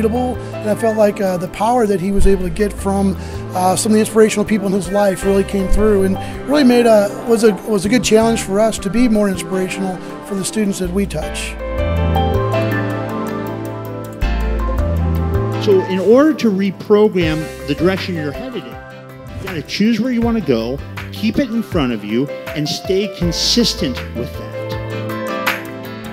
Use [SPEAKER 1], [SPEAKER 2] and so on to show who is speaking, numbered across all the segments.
[SPEAKER 1] relatable, and I felt like the power that he was able to get from some of the inspirational people in his life really came through, and really was a good challenge for us to be more inspirational for the students that we touch.
[SPEAKER 2] So in order to reprogram the direction you're headed in, you got to choose where you want to go, keep it in front of you, and stay consistent with that.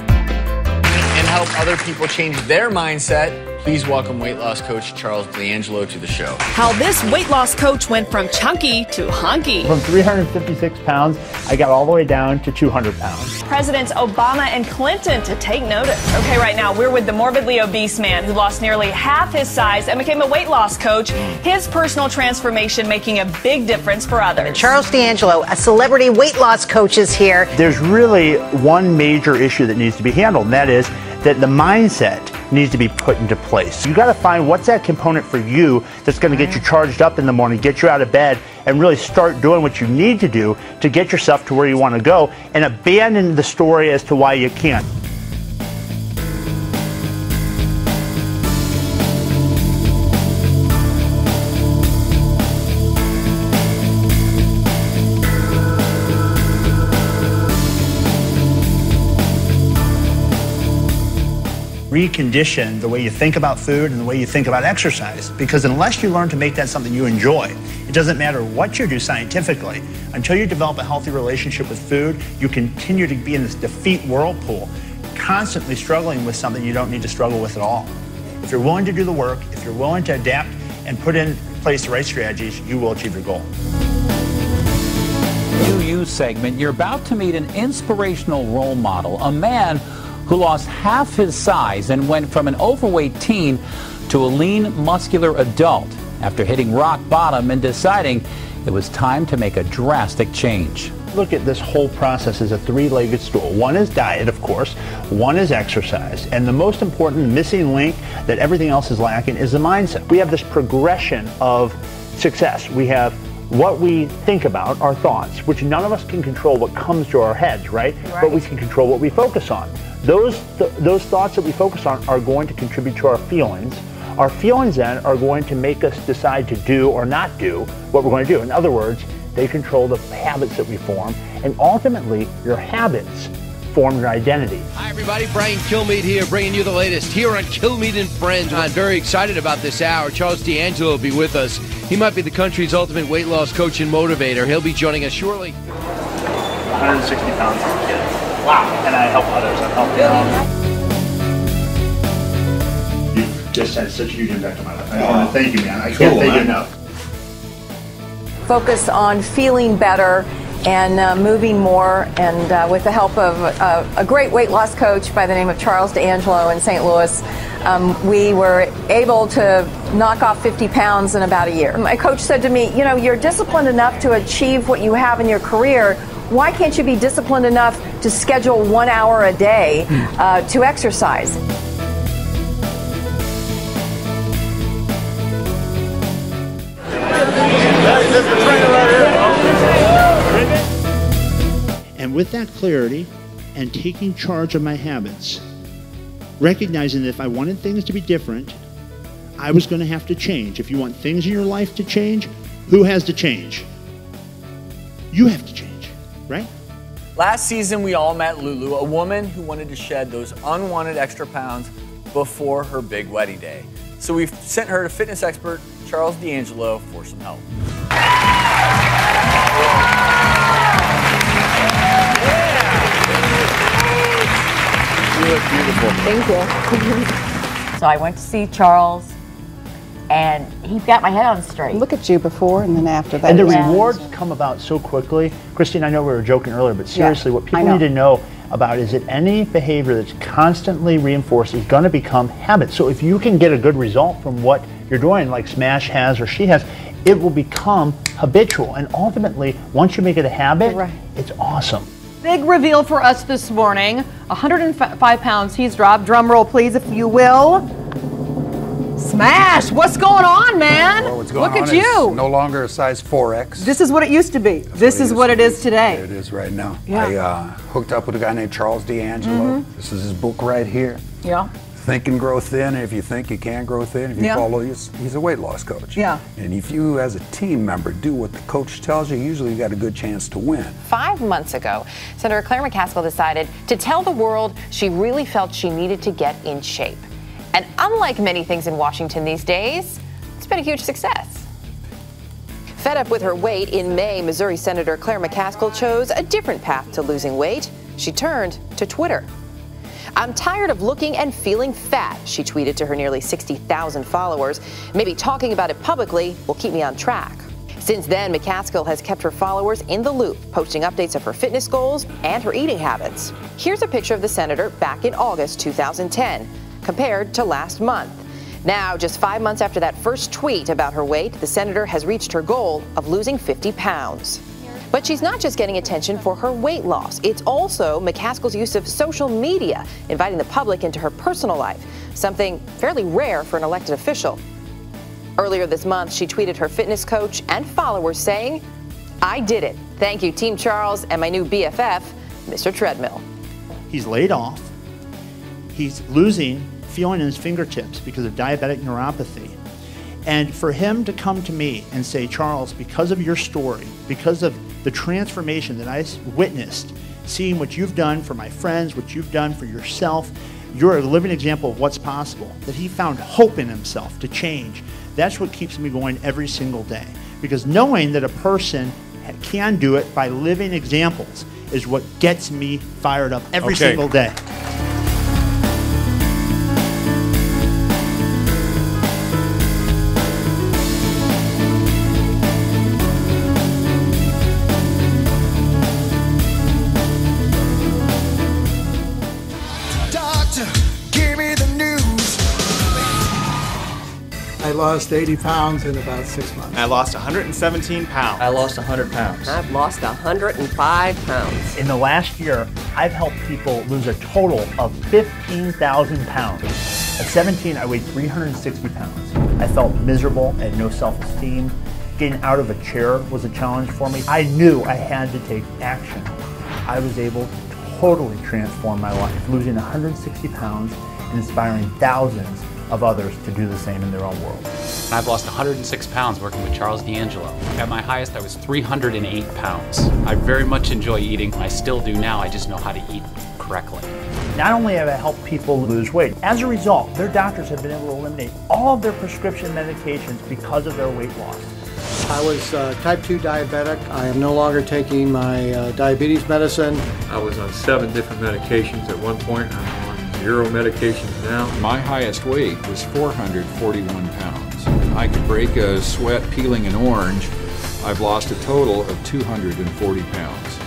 [SPEAKER 3] And help other people change their mindset. Please welcome weight loss coach Charles D'Angelo to the show.
[SPEAKER 4] How this weight loss coach went from chunky to hunky.
[SPEAKER 5] From 356 pounds, I got all the way down to 200 pounds.
[SPEAKER 4] Presidents Obama and Clinton to take notice. Okay, right now we're with the morbidly obese man who lost nearly half his size and became a weight loss coach. His personal transformation making a big difference for others.
[SPEAKER 6] Charles D'Angelo, a celebrity weight loss coach, is here.
[SPEAKER 5] There's really one major issue that needs to be handled, and that is that the mindset needs to be put into place. You got to find what's that component for you that's going to get you charged up in the morning, get you out of bed, and really start doing what you need to do to get yourself to where you want to go, and abandon the story as to why you can't. Recondition the way you think about food and the way you think about exercise, because unless you learn to make that something you enjoy, it doesn't matter what you do scientifically. Until you develop a healthy relationship with food, you continue to be in this defeat whirlpool, constantly struggling with something you don't need to struggle with at all. If you're willing to do the work, if you're willing to adapt and put in place the right strategies, you will achieve your goal.
[SPEAKER 7] You segment, you're about to meet an inspirational role model, a man who lost half his size and went from an overweight teen to a lean, muscular adult after hitting rock bottom and deciding it was time to make a drastic change.
[SPEAKER 5] Look at this whole process as a three-legged stool. One is diet, of course. One is exercise. And the most important missing link that everything else is lacking is the mindset. We have this progression of success. We have what we think about, our thoughts, which none of us can control what comes to our heads, right? But we can control what we focus on. Those thoughts that we focus on are going to contribute to our feelings. Our feelings then are going to make us decide to do or not do what we're going to do. In other words, they control the habits that we form, and ultimately your habits form your identity.
[SPEAKER 8] Hi everybody, Brian Kilmeade here, bringing you the latest here on Kilmeade and Friends. I'm very excited about this hour. Charles D'Angelo will be with us. He might be the country's ultimate weight loss coach and motivator. He'll be joining us shortly.
[SPEAKER 5] 160 pounds as a kid. Wow. And I help others. I help them. You've just had such a huge impact on my life. I want to thank you, man. I can't thank you enough.
[SPEAKER 9] Focus on feeling better and moving more, and with the help of a great weight loss coach by the name of Charles D'Angelo in St. Louis, we were able to knock off 50 pounds in about a year. My coach said to me, you know, you're disciplined enough to achieve what you have in your career. Why can't you be disciplined enough to schedule 1 hour a day to exercise?
[SPEAKER 2] And with that clarity and taking charge of my habits, recognizing that if I wanted things to be different, I was going to have to change. If you want things in your life to change, who has to change? You have to change, right?
[SPEAKER 3] Last season, we all met Lulu, a woman who wanted to shed those unwanted extra pounds before her big wedding day. So we've sent her to fitness expert Charles D'Angelo for some help.
[SPEAKER 10] You look beautiful.
[SPEAKER 11] Thank you. So I went to see Charles, and he got my head on straight.
[SPEAKER 12] Look at you before and then after that.
[SPEAKER 5] And the rewards come about so quickly. Christine, I know we were joking earlier, but seriously, what people need to know about is that any behavior that's constantly reinforced is going to become habit. So if you can get a good result from what you're doing, like Smash has or she has, it will become habitual. And ultimately, once you make it a habit, it's awesome.
[SPEAKER 13] Big reveal for us this morning. 105 pounds he's dropped. Drum roll, please, if you will. Smash! What's going on, man?
[SPEAKER 10] Well, what's going
[SPEAKER 13] Look
[SPEAKER 10] on
[SPEAKER 13] at you.
[SPEAKER 10] is no longer a size 4X.
[SPEAKER 13] This is what it used to be. This is what it is today.
[SPEAKER 10] It is right now.
[SPEAKER 13] Yeah.
[SPEAKER 10] I hooked up with a guy named Charles D'Angelo. This is his book right here.
[SPEAKER 13] Yeah.
[SPEAKER 14] think can grow thin, and if you think you can grow thin, if you follow, he's a weight loss coach.
[SPEAKER 15] Yeah.
[SPEAKER 14] And if you, as a team member, do what the coach tells you, usually you got a good chance to win.
[SPEAKER 16] 5 months ago, Senator Claire McCaskill decided to tell the world she really felt she needed to get in shape. And unlike many things in Washington these days, it's been a huge success. Fed up with her weight, in May, Missouri Senator Claire McCaskill chose a different path to losing weight. She turned to Twitter. "I'm tired of looking and feeling fat," she tweeted to her nearly 60,000 followers. "Maybe talking about it publicly will keep me on track." Since then, McCaskill has kept her followers in the loop, posting updates of her fitness goals and her eating habits. Here's a picture of the senator back in August 2010, compared to last month. Now, just 5 months after that first tweet about her weight, the senator has reached her goal of losing 50 pounds. But she's not just getting attention for her weight loss. It's also McCaskill's use of social media, inviting the public into her personal life, something fairly rare for an elected official. Earlier this month, she tweeted her fitness coach and followers saying, "I did it. Thank you, Team Charles, and my new BFF, Mr. Treadmill."
[SPEAKER 2] He's laid off. He's losing feeling in his fingertips because of diabetic neuropathy. And for him to come to me and say, "Charles, because of your story, because of the transformation that I witnessed, seeing what you've done for my friends, what you've done for yourself, you're a living example of what's possible," that he found hope in himself to change. That's what keeps me going every single day. Because knowing that a person can do it by living examples is what gets me fired up every single day.
[SPEAKER 17] I lost 80 pounds in about 6 months.
[SPEAKER 18] I lost 117 pounds.
[SPEAKER 19] I lost 100 pounds.
[SPEAKER 20] I've lost 105 pounds.
[SPEAKER 5] In the last year, I've helped people lose a total of 15,000 pounds. At 17, I weighed 360 pounds. I felt miserable, I had no self-esteem. Getting out of a chair was a challenge for me. I knew I had to take action. I was able to totally transform my life, losing 160 pounds and inspiring thousands of others to do the same in their own world.
[SPEAKER 21] I've lost 106 pounds working with Charles D'Angelo. At my highest, I was 308 pounds. I very much enjoy eating. I still do now. I just know how to eat correctly.
[SPEAKER 5] Not only have I helped people lose weight, as a result, their doctors have been able to eliminate all of their prescription medications because of their weight loss.
[SPEAKER 17] I was type 2 diabetic. I am no longer taking my diabetes medicine.
[SPEAKER 22] I was on 7 different medications at one point. I'm on 0 medications now.
[SPEAKER 23] My highest weight was 441 pounds. I could break a sweat peeling an orange. I've lost a total of 240 pounds.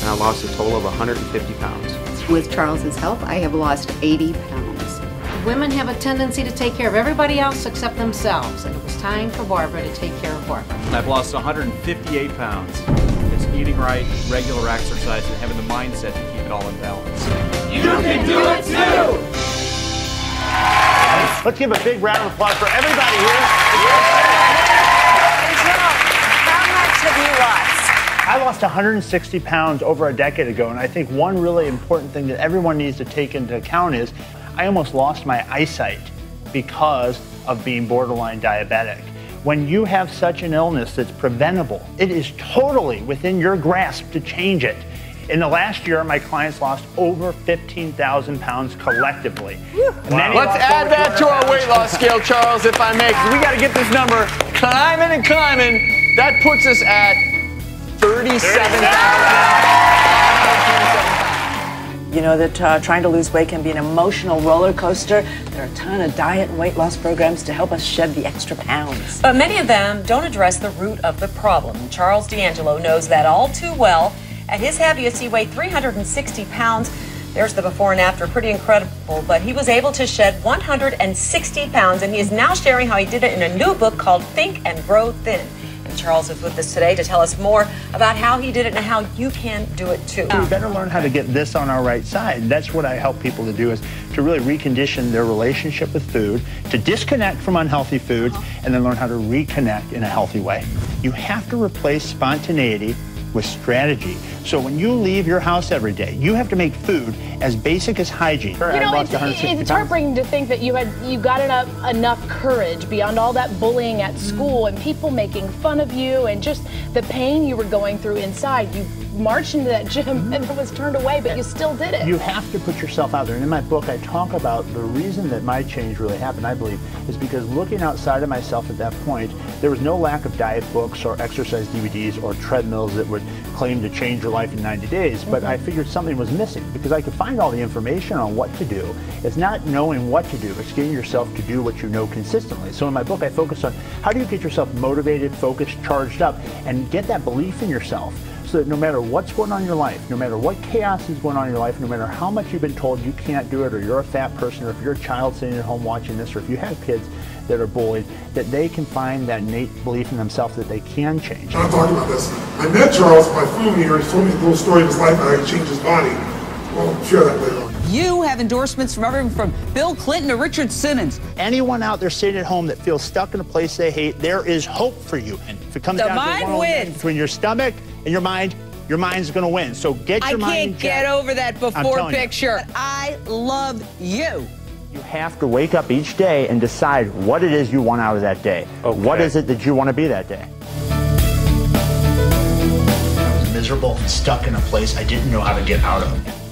[SPEAKER 19] And I lost a total of 150 pounds.
[SPEAKER 24] With Charles's help, I have lost 80 pounds.
[SPEAKER 25] Women have a tendency to take care of everybody else except themselves, and it was time for Barbara to take care of Barbara.
[SPEAKER 18] I've lost 158 pounds. It's eating right, regular exercise, and having the mindset to keep it all in balance.
[SPEAKER 26] You can do it too!
[SPEAKER 5] Let's give a big round of applause for everybody here.
[SPEAKER 4] How much have you lost?
[SPEAKER 5] I lost 160 pounds over a decade ago, and I think one really important thing that everyone needs to take into account is I almost lost my eyesight because of being borderline diabetic. When you have such an illness that's preventable, it is totally within your grasp to change it. In the last year, my clients lost over 15,000 pounds collectively.
[SPEAKER 3] Wow. Let's add that to our weight loss scale, Charles, if I may. We got to get this number climbing and climbing. That puts us at 37,000.
[SPEAKER 27] You know that trying to lose weight can be an emotional roller coaster. There are a ton of diet and weight loss programs to help us shed the extra pounds.
[SPEAKER 28] But many of them don't address the root of the problem. Charles D'Angelo knows that all too well. At his heaviest, he weighed 360 pounds. There's the before and after, pretty incredible. But he was able to shed 160 pounds, and he is now sharing how he did it in a new book called Think and Grow Thin. And Charles is with us today to tell us more about how he did it and how you can do it too.
[SPEAKER 5] We better learn how to get this on our right side. That's what I help people to do, is to really recondition their relationship with food, to disconnect from unhealthy foods, and then learn how to reconnect in a healthy way. You have to replace spontaneity with strategy. So when you leave your house every day, you have to make food as basic as hygiene.
[SPEAKER 1] You know, it's heartbreaking to think that you got enough courage beyond all that bullying at school and people making fun of you and just the pain you were going through inside. You marched into that gym and it was turned away, but you still did it.
[SPEAKER 5] You have to put yourself out there. And in my book, I talk about the reason that my change really happened, I believe, is because looking outside of myself at that point, there was no lack of diet books or exercise DVDs or treadmills that would claim to change your life in 90 days. But I figured something was missing because I could find all the information on what to do. It's not knowing what to do, it's getting yourself to do what you know consistently. So in my book, I focus on how do you get yourself motivated, focused, charged up, and get that belief in yourself. So that no matter what's going on in your life, no matter what chaos is going on in your life, no matter how much you've been told you can't do it, or you're a fat person, or if you're a child sitting at home watching this, or if you have kids that are bullied, that they can find that innate belief in themselves that they can change.
[SPEAKER 6] I'm talking about this. I met Charles by phone here. He told me the little story of his life and how he changed his body. Well, I'll share that later on.
[SPEAKER 7] You have endorsements from everyone from Bill Clinton to Richard Simmons.
[SPEAKER 5] Anyone out there sitting at home that feels stuck in a place they hate, there is hope for you. And if it comes
[SPEAKER 7] The
[SPEAKER 5] down
[SPEAKER 7] mind
[SPEAKER 5] to
[SPEAKER 7] wins.
[SPEAKER 5] between your stomach and your mind's going to win. So get your mind
[SPEAKER 7] I can't get over that before picture.
[SPEAKER 5] You.
[SPEAKER 7] I love you.
[SPEAKER 5] You have to wake up each day and decide what it is you want out of that day. Okay. What is it that you want to be that day? I was miserable and stuck in a place I didn't know how to get out of.